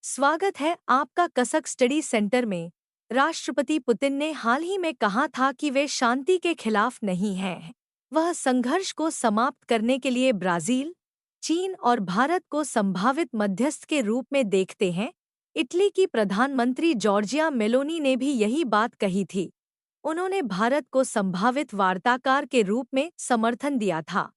स्वागत है आपका कसक स्टडी सेंटर में। राष्ट्रपति पुतिन ने हाल ही में कहा था कि वे शांति के खिलाफ नहीं हैं। वह संघर्ष को समाप्त करने के लिए ब्राजील, चीन और भारत को संभावित मध्यस्थ के रूप में देखते हैं। इटली की प्रधानमंत्री जॉर्जिया मेलोनी ने भी यही बात कही थी। उन्होंने भारत को संभावित वार्ताकार के रूप में समर्थन दिया था।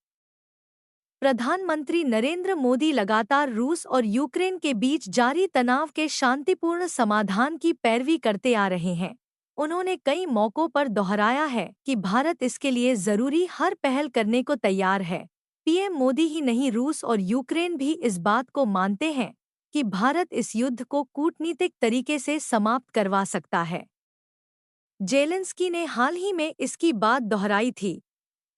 प्रधानमंत्री नरेंद्र मोदी लगातार रूस और यूक्रेन के बीच जारी तनाव के शांतिपूर्ण समाधान की पैरवी करते आ रहे हैं। उन्होंने कई मौकों पर दोहराया है कि भारत इसके लिए जरूरी हर पहल करने को तैयार है। पीएम मोदी ही नहीं, रूस और यूक्रेन भी इस बात को मानते हैं कि भारत इस युद्ध को कूटनीतिक तरीके से समाप्त करवा सकता है। जेलेंस्की ने हाल ही में इसकी बात दोहराई थी।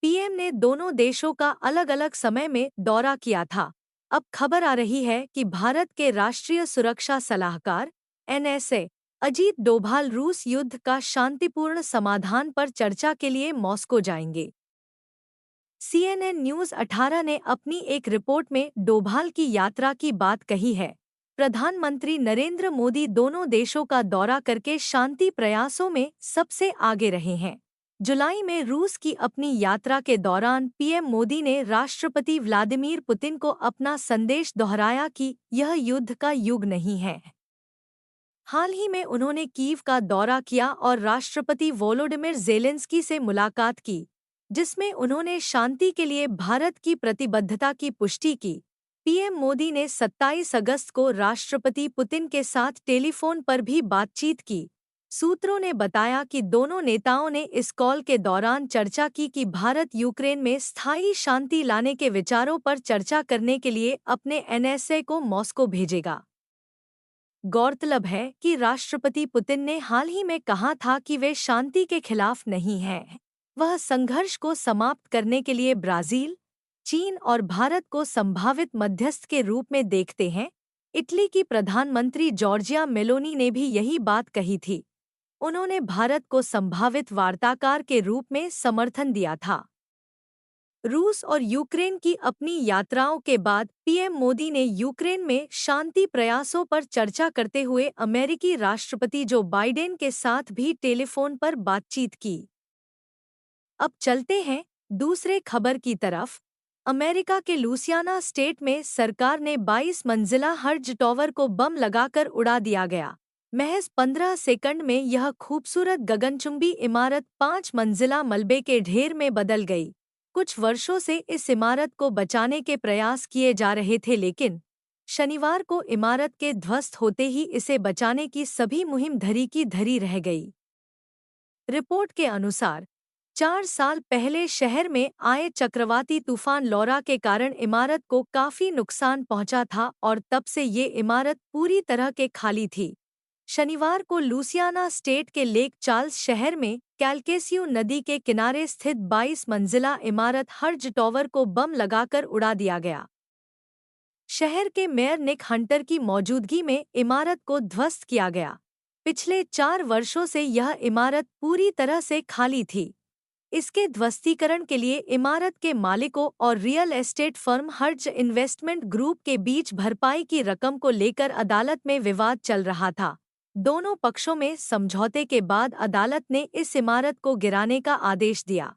पीएम ने दोनों देशों का अलग अलग समय में दौरा किया था। अब खबर आ रही है कि भारत के राष्ट्रीय सुरक्षा सलाहकार एनएसए अजीत डोभाल रूस युद्ध का शांतिपूर्ण समाधान पर चर्चा के लिए मॉस्को जाएंगे। सीएनएन न्यूज़ 18 ने अपनी एक रिपोर्ट में डोभाल की यात्रा की बात कही है। प्रधानमंत्री नरेंद्र मोदी दोनों देशों का दौरा करके शांति प्रयासों में सबसे आगे रहे हैं। जुलाई में रूस की अपनी यात्रा के दौरान पीएम मोदी ने राष्ट्रपति व्लादिमीर पुतिन को अपना संदेश दोहराया कि यह युद्ध का युग नहीं है। हाल ही में उन्होंने कीव का दौरा किया और राष्ट्रपति वोलोडिमिर ज़ेलेंस्की से मुलाकात की, जिसमें उन्होंने शांति के लिए भारत की प्रतिबद्धता की पुष्टि की। पीएम मोदी ने 27 अगस्त को राष्ट्रपति पुतिन के साथ टेलीफोन पर भी बातचीत की। सूत्रों ने बताया कि दोनों नेताओं ने इस कॉल के दौरान चर्चा की कि भारत यूक्रेन में स्थायी शांति लाने के विचारों पर चर्चा करने के लिए अपने एनएसए को मॉस्को भेजेगा। गौरतलब है कि राष्ट्रपति पुतिन ने हाल ही में कहा था कि वे शांति के खिलाफ नहीं हैं। वह संघर्ष को समाप्त करने के लिए ब्राजील, चीन और भारत को संभावित मध्यस्थ के रूप में देखते हैं। इटली की प्रधानमंत्री जॉर्जिया मेलोनी ने भी यही बात कही थी। उन्होंने भारत को संभावित वार्ताकार के रूप में समर्थन दिया था। रूस और यूक्रेन की अपनी यात्राओं के बाद पीएम मोदी ने यूक्रेन में शांति प्रयासों पर चर्चा करते हुए अमेरिकी राष्ट्रपति जो बाइडेन के साथ भी टेलीफोन पर बातचीत की। अब चलते हैं दूसरे खबर की तरफ। अमेरिका के लुसियाना स्टेट में सरकार ने 22 मंजिला हर्ज टॉवर को बम लगाकर उड़ा दिया गया। महज 15 सेकंड में यह खूबसूरत गगनचुंबी इमारत 5 मंजिला मलबे के ढेर में बदल गई। कुछ वर्षों से इस इमारत को बचाने के प्रयास किए जा रहे थे, लेकिन शनिवार को इमारत के ध्वस्त होते ही इसे बचाने की सभी मुहिम धरी की धरी रह गई। रिपोर्ट के अनुसार 4 साल पहले शहर में आए चक्रवाती तूफान लौरा के कारण इमारत को काफी नुकसान पहुंचा था और तब से ये इमारत पूरी तरह के खाली थी। शनिवार को लुसियाना स्टेट के लेक चार्ल्स शहर में कैलकेसियो नदी के किनारे स्थित 22 मंजिला इमारत हर्ज टॉवर को बम लगाकर उड़ा दिया गया। शहर के मेयर निक हंटर की मौजूदगी में इमारत को ध्वस्त किया गया। पिछले 4 वर्षों से यह इमारत पूरी तरह से खाली थी। इसके ध्वस्तीकरण के लिए इमारत के मालिकों और रियल एस्टेट फर्म हर्ज इन्वेस्टमेंट ग्रुप के बीच भरपाई की रकम को लेकर अदालत में विवाद चल रहा था। दोनों पक्षों में समझौते के बाद अदालत ने इस इमारत को गिराने का आदेश दिया।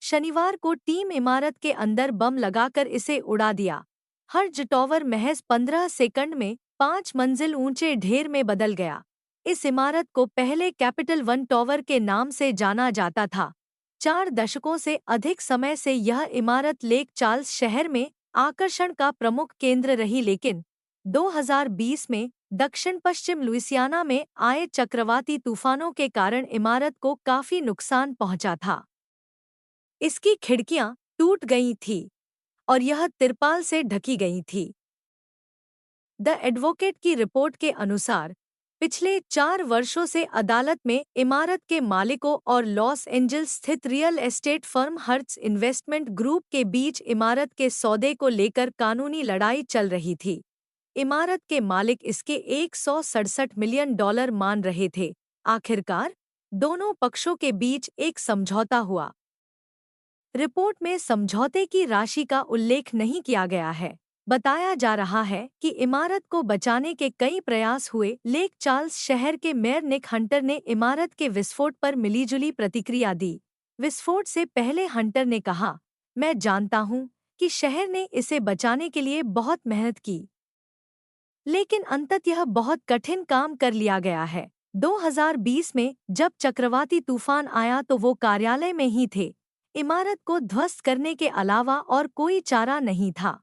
शनिवार को टीम इमारत के अंदर बम लगाकर इसे उड़ा दिया। हर्ज टॉवर महज 15 सेकंड में 5 मंजिल ऊंचे ढेर में बदल गया। इस इमारत को पहले कैपिटल वन टॉवर के नाम से जाना जाता था। 4 दशकों से अधिक समय से यह इमारत लेक चार्ल्स शहर में आकर्षण का प्रमुख केंद्र रही, लेकिन 2020 में दक्षिण पश्चिम लुइसियाना में आए चक्रवाती तूफानों के कारण इमारत को काफी नुकसान पहुंचा था। इसकी खिड़कियां टूट गई थीं और यह तिरपाल से ढकी गई थी। द एडवोकेट की रिपोर्ट के अनुसार पिछले 4 वर्षों से अदालत में इमारत के मालिकों और लॉस एंजल्स स्थित real estate firm hertz investment group के बीच इमारत के सौदे को लेकर कानूनी लड़ाई चल रही थी। इमारत के मालिक इसके $167 मिलियन मान रहे थे। आखिरकार दोनों पक्षों के बीच एक समझौता हुआ। रिपोर्ट में समझौते की राशि का उल्लेख नहीं किया गया है। बताया जा रहा है कि इमारत को बचाने के कई प्रयास हुए। लेक चार्ल्स शहर के मेयर निक हंटर ने इमारत के विस्फोट पर मिलीजुली प्रतिक्रिया दी। विस्फोट से पहले हंटर ने कहा, मैं जानता हूं कि शहर ने इसे बचाने के लिए बहुत मेहनत की, लेकिन अंततः बहुत कठिन काम कर लिया गया है। 2020 में जब चक्रवाती तूफान आया तो वो कार्यालय में ही थे। इमारत को ध्वस्त करने के अलावा और कोई चारा नहीं था।